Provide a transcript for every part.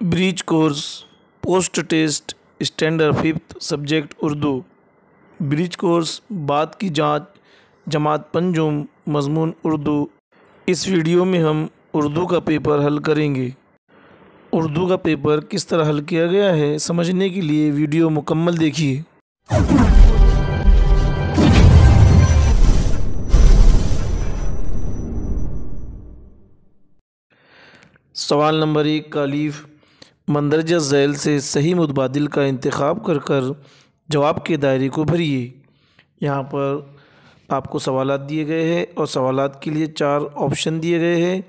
Breach course post test standard 5th subject Urdu. Bridge course बात की जांच जमात पंजुम मज़मून उर्दू। इस वीडियो में हम उर्दू का पेपर हल करेंगे। उर्दू का पेपर किस तरह हल किया गया है समझने के लिए वीडियो मुकम्मल देखिए। सवाल नंबर 1 का अलीफ मंदरजा झैल से सही मुतबादिल का इंतखाब कर जवाब के दायरे को भरिए। यहाँ पर आपको सवालात दिए गए हैं और सवालात के लिए 4 ऑप्शन दिए गए हैं।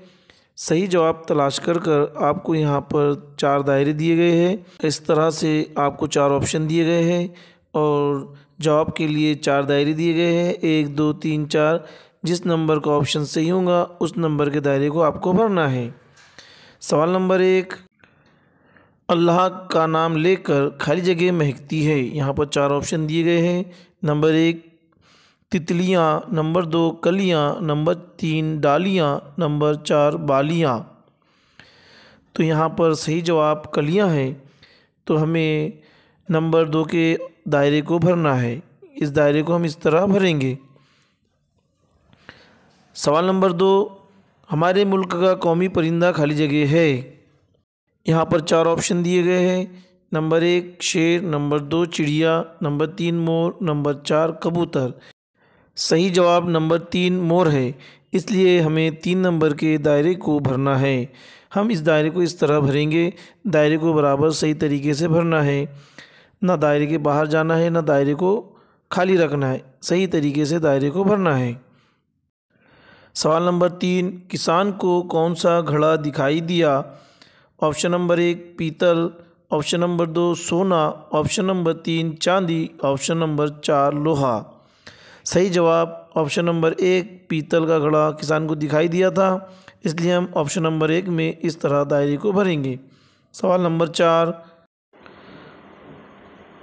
सही जवाब तलाश कर आपको यहाँ पर 4 दायरे दिए गए हैं। इस तरह से आपको 4 ऑप्शन दिए गए हैं और जवाब के लिए 4 दायरे दिए गए हैं, 1 2 3 4। जिस नंबर का ऑप्शन सही होगा उस नंबर के दायरे को आपको भरना है। सवाल नंबर 1, अल्लाह का नाम लेकर खाली जगह महकती है। यहाँ पर 4 ऑप्शन दिए गए हैं। नंबर 1 तितलियाँ, नंबर 2 कलियाँ, नंबर 3 डालियाँ, नंबर 4 बालियाँ। तो यहाँ पर सही जवाब कलियाँ है, तो हमें नंबर 2 के दायरे को भरना है। इस दायरे को हम इस तरह भरेंगे। सवाल नंबर 2, हमारे मुल्क का कौमी परिंदा खाली जगह है। यहाँ पर 4 ऑप्शन दिए गए हैं। नंबर 1 शेर, नंबर 2 चिड़िया, नंबर 3 मोर, नंबर 4 कबूतर। सही जवाब नंबर 3 मोर है, इसलिए हमें 3 नंबर के दायरे को भरना है। हम इस दायरे को इस तरह भरेंगे। दायरे को बराबर सही तरीके से भरना है, ना दायरे के बाहर जाना है ना दायरे को खाली रखना है। सही तरीके से दायरे को भरना है। सवाल नंबर 3, किसान को कौन सा घड़ा दिखाई दिया। ऑप्शन नंबर 1 पीतल, ऑप्शन नंबर 2 सोना, ऑप्शन नंबर 3 चांदी, ऑप्शन नंबर 4 लोहा। सही जवाब ऑप्शन नंबर 1 पीतल का घड़ा किसान को दिखाई दिया था, इसलिए हम ऑप्शन नंबर 1 में इस तरह दायरे को भरेंगे। सवाल नंबर 4,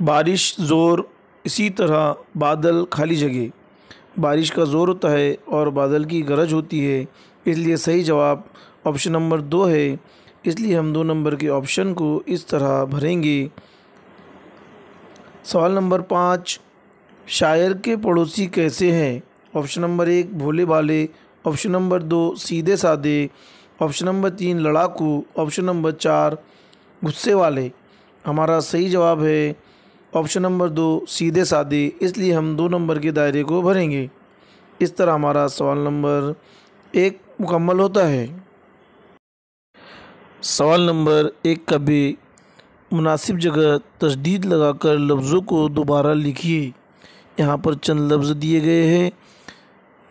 बारिश ज़ोर, इसी तरह बादल खाली जगह। बारिश का ज़ोर होता है और बादल की गरज होती है, इसलिए सही जवाब ऑप्शन नंबर 2 है। इसलिए हम 2 नंबर के ऑप्शन को इस तरह भरेंगे। सवाल नंबर 5, शायर के पड़ोसी कैसे हैं। ऑप्शन नंबर 1 भोले भाले, ऑप्शन नंबर 2 सीधे साधे, ऑप्शन नंबर 3 लड़ाकू, ऑप्शन नंबर 4 गुस्से वाले। हमारा सही जवाब है ऑप्शन नंबर 2 सीधे साधे, इसलिए हम 2 नंबर के दायरे को भरेंगे। इस तरह हमारा सवाल नंबर 1 मुकम्मल होता है। सवाल नंबर 1 का बे मुनासिब जगह तशदीद लगाकर लफ्ज़ों को दोबारा लिखिए। यहाँ पर चंद लफ्ज़ दिए गए हैं,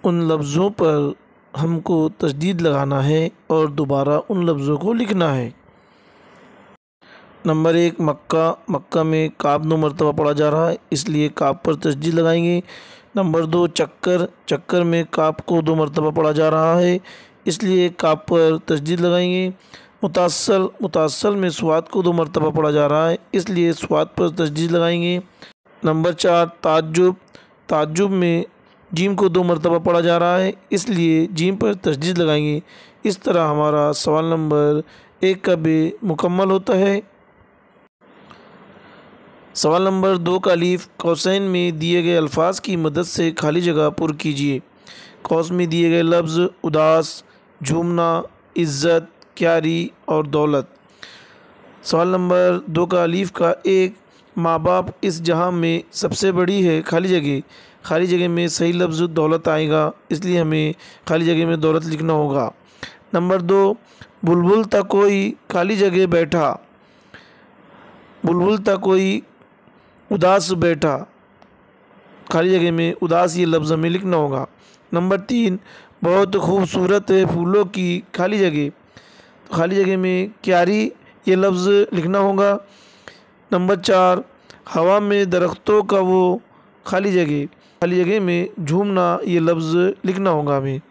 उन लफ्ज़ों पर हमको तशदीद लगाना है और दोबारा उन लफ्ज़ों को लिखना है। नंबर 1 मक्का, मक्का में काब 2 मरतबा पढ़ा जा रहा है, इसलिए काब पर तशदीद लगाएंगे। नंबर 2 चक्कर, चक्कर में काब को 2 मरतबा पढ़ा जा रहा है, इसलिए काब पर तशदीद लगाएंगे। मुतासल, मुतासल में स्वाद को 2 मरतबा पढ़ा जा रहा है, इसलिए स्वाद पर तशदीद लगाएंगे। नंबर 4 ताज्जुब, ताज्जुब में जीम को 2 मरतबा पढ़ा जा रहा है, इसलिए जीम पर तशदीद लगाएंगे। इस तरह हमारा सवाल नंबर 1 का बे मुकम्मल होता है। सवाल नंबर 2 का अलीफ कौसैन में दिए गए अल्फाज की मदद से खाली जगह पुर कीजिए। कौस में दिए गए लफ्ज़ उदास, झूमना, इज़्ज़त, क्यारी और दौलत। सवाल नंबर 2 का अलीफ का 1 माँ बाप इस जहां में सबसे बड़ी है खाली जगह। खाली जगह में सही लफ्ज़ दौलत आएगा, इसलिए हमें खाली जगह में दौलत लिखना होगा। नंबर 2 बुलबुल था कोई खाली जगह बैठा, बुलबुल था कोई उदास बैठा, खाली जगह में उदास ये लफ्ज़ हमें लिखना होगा। नंबर 3 बहुत खूबसूरत है फूलों की खाली जगह, तो खाली जगह में क्यारी ये लफ्ज़ लिखना होगा। नंबर 4 हवा में दरख्तों का वो खाली जगह में झूमना ये लफ्ज़ लिखना होगा हमें।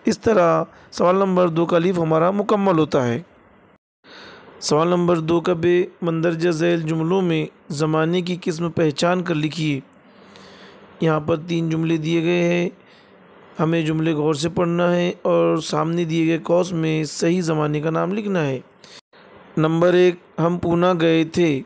इस तरह सवाल नंबर 2 का अलीफ हमारा मुकम्मल होता है। सवाल नंबर 2 का बे मंदरजा झैल जुमलों में ज़माने की किस्म पहचान कर लिखिए। यहाँ पर 3 जुमले दिए गए हैं, हमें जुमले गौर से पढ़ना है और सामने दिए गए कौस में सही ज़माने का नाम लिखना है। नंबर 1, हम पूना गए थे।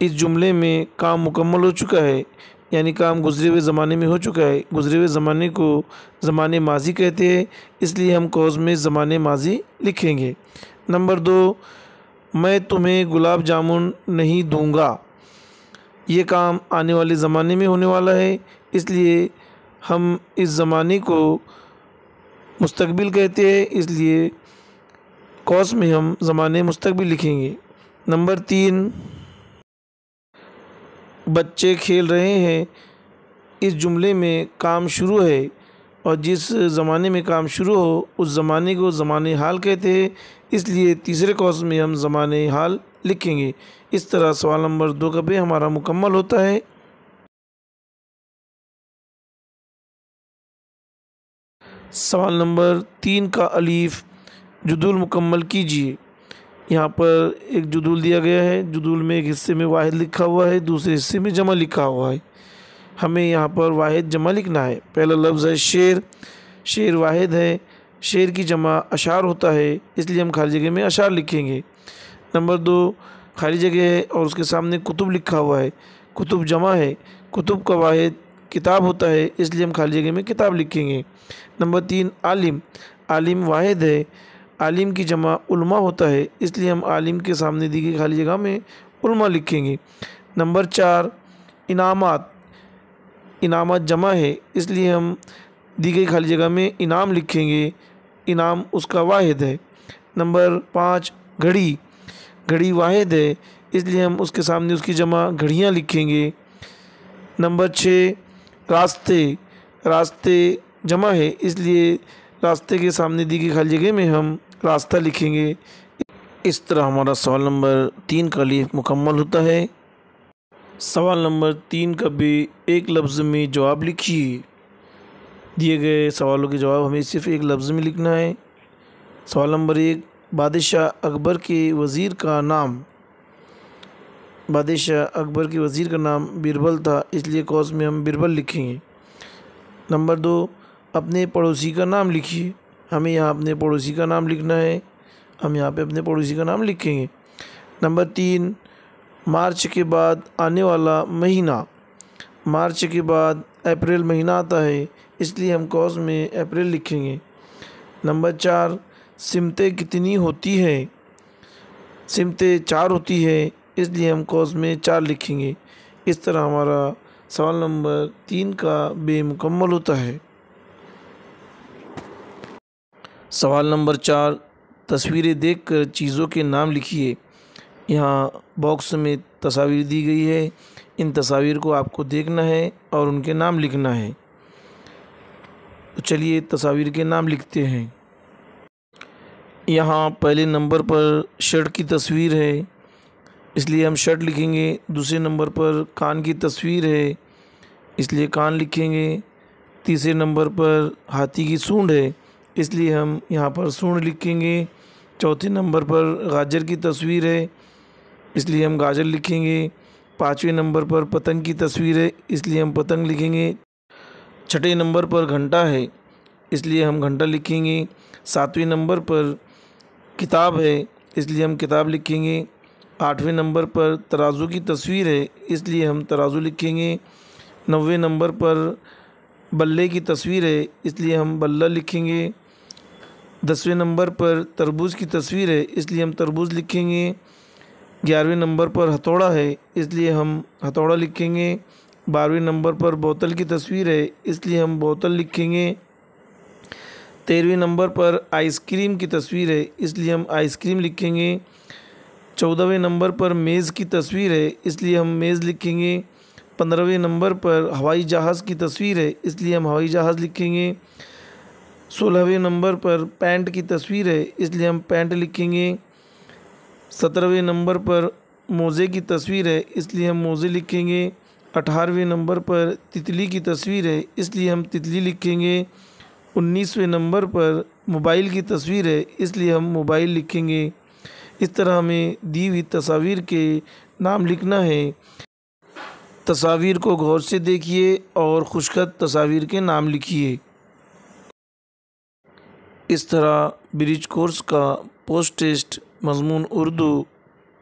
इस जुमले में काम मुकम्मल हो चुका है, यानी काम गुज़रे हुए ज़माने में हो चुका है। गुज़रे हुए ज़माने को ज़माने माज़ी कहते हैं, इसलिए हम कौस में ज़माने माज़ी लिखेंगे। नंबर 2, मैं तुम्हें गुलाब जामुन नहीं दूंगा। ये काम आने वाले ज़माने में होने वाला है, इसलिए हम इस ज़माने को मुस्तकबिल कहते हैं, इसलिए कौस में हम ज़माने मुस्तकबिल लिखेंगे। नंबर 3, बच्चे खेल रहे हैं। इस जुमले में काम शुरू है और जिस ज़माने में काम शुरू हो उस ज़माने को ज़माने हाल कहते हैं, इसलिए तीसरे कौस में हम ज़माने हाल लिखेंगे। इस तरह सवाल नंबर 2 का भी हमारा मुकम्मल होता है। सवाल नंबर 3 का अलीफ जुदूल मुकम्मल कीजिए। यहाँ पर एक जुदूल दिया गया है। जुदूल में एक हिस्से में वाहिद लिखा हुआ है, दूसरे हिस्से में जमा लिखा हुआ है। हमें यहाँ पर वाहिद जमा लिखना है। पहला लफ्ज़ है शेर। शेर वाहिद है। शेर की जमा अशार होता है, इसलिए हम खाली जगह में अशार लिखेंगे। नंबर 2, खाली जगह है और उसके सामने कुतुब लिखा हुआ है। कुतुब जमा है। कुतुब का वाहिद किताब होता है, इसलिए हम खाली जगह में किताब लिखेंगे। नंबर 3, आलिम। आलिम वाहिद है। आलिम की जमा उल्मा होता है, इसलिए हम आलिम के सामने दी गई खाली जगह में उल्मा लिखेंगे। नंबर 4, इनामात। इनामात जमा है, इसलिए हम दी गई खाली जगह में इनाम लिखेंगे। इनाम उसका वाहिद है। नंबर 5, घड़ी। घड़ी वाहिद है, इसलिए हम उसके सामने उसकी जमा घड़ियाँ लिखेंगे। नंबर 6, रास्ते। रास्ते जमा है, इसलिए रास्ते के सामने दी गई खाली जगह में हम रास्ता लिखेंगे। इस तरह हमारा सवाल नंबर 3 का अलीफ मुकम्मल होता है। सवाल नंबर 3 का भी एक लफ्ज़ में जवाब लिखिए। दिए गए सवालों के जवाब हमें सिर्फ़ एक लफ्ज़ में लिखना है। सवाल नंबर 1, बादशाह अकबर के वज़ीर का नाम। बादशाह अकबर के वज़ीर का नाम बीरबल था, इसलिए कौस में हम बीरबल लिखेंगे। नंबर 2, अपने पड़ोसी का नाम लिखिए। हमें यहाँ अपने पड़ोसी का नाम लिखना है। हम यहाँ पे अपने पड़ोसी का नाम लिखेंगे। नंबर 3, मार्च के बाद आने वाला महीना। मार्च के बाद अप्रैल महीना आता है, इसलिए हम कौस में अप्रैल लिखेंगे। नंबर 4, सिमतें कितनी होती है। सिमतें 4 होती है, इसलिए हम कौस में 4 लिखेंगे। इस तरह हमारा सवाल नंबर 3 का बेमुकम्मल होता है। सवाल नंबर 4, तस्वीरें देखकर चीज़ों के नाम लिखिए। यहाँ बॉक्स में तस्वीर दी गई है। इन तस्वीर को आपको देखना है और उनके नाम लिखना है। तो चलिए तस्वीर के नाम लिखते हैं। यहाँ पहले नंबर पर शर्ट की तस्वीर है, इसलिए हम शर्ट लिखेंगे। दूसरे नंबर पर कान की तस्वीर है, इसलिए कान लिखेंगे। तीसरे नंबर पर हाथी की सूंड है, इसलिए हम यहाँ पर सूंड लिखेंगे। चौथे नंबर पर गाजर की तस्वीर है, इसलिए हम गाजर लिखेंगे। 5वें नंबर पर पतंग की तस्वीर है, इसलिए हम पतंग लिखेंगे। 6ठे नंबर पर घंटा है, इसलिए हम घंटा लिखेंगे। 7वें नंबर पर किताब है, इसलिए हम किताब लिखेंगे। 8वें नंबर पर तराजू की तस्वीर है, इसलिए हम तराजू लिखेंगे। 9वें नंबर पर बल्ले की तस्वीर है, इसलिए हम बल्ला लिखेंगे। 10वें नंबर पर तरबूज की तस्वीर है, इसलिए हम तरबूज लिखेंगे। 11वें नंबर पर हथौड़ा है, इसलिए हम हथौड़ा लिखेंगे। 12वें नंबर पर बोतल की तस्वीर है, इसलिए हम बोतल लिखेंगे। 13वें नंबर पर आइसक्रीम की तस्वीर है, इसलिए हम आइसक्रीम लिखेंगे। 14वें नंबर पर मेज़ की तस्वीर है, इसलिए हम मेज़ लिखेंगे। 15वें नंबर पर हवाई जहाज़ की तस्वीर है, इसलिए हम हवाई जहाज़ लिखेंगे। 16वें नंबर पर पैंट की तस्वीर है, इसलिए हम पैंट लिखेंगे। 17वें नंबर पर मोज़े की तस्वीर है, इसलिए हम मोज़े लिखेंगे। 18वें नंबर पर तितली की तस्वीर है, इसलिए हम तितली लिखेंगे। 19वें नंबर पर मोबाइल की तस्वीर है, इसलिए हम मोबाइल लिखेंगे। इस तरह हमें दी हुई तस्वीर के नाम लिखना है। तस्वीर को गौर से देखिए और खुशखत तस्वीर के नाम लिखिए। इस तरह ब्रिज कोर्स का पोस्ट टेस्ट मज़मून उर्दू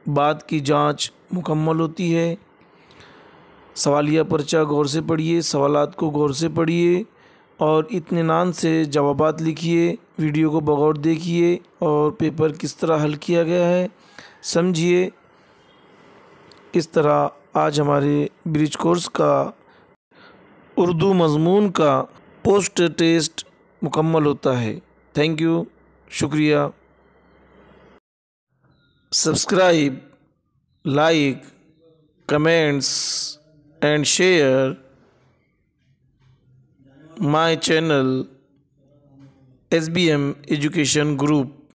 बात की जांच मुकम्मल होती है। सवालिया पर्चा गौर से पढ़िए, सवालात को गौर से पढ़िए और इत्मीनान से जवाबात लिखिए। वीडियो को बगौर देखिए और पेपर किस तरह हल किया गया है समझिए। इस तरह आज हमारे ब्रिज कोर्स का उर्दू मज़मून का पोस्ट टेस्ट मुकम्मल होता है। थैंक यू, शुक्रिया। Subscribe, like, comments and share my channel SBM Education Group.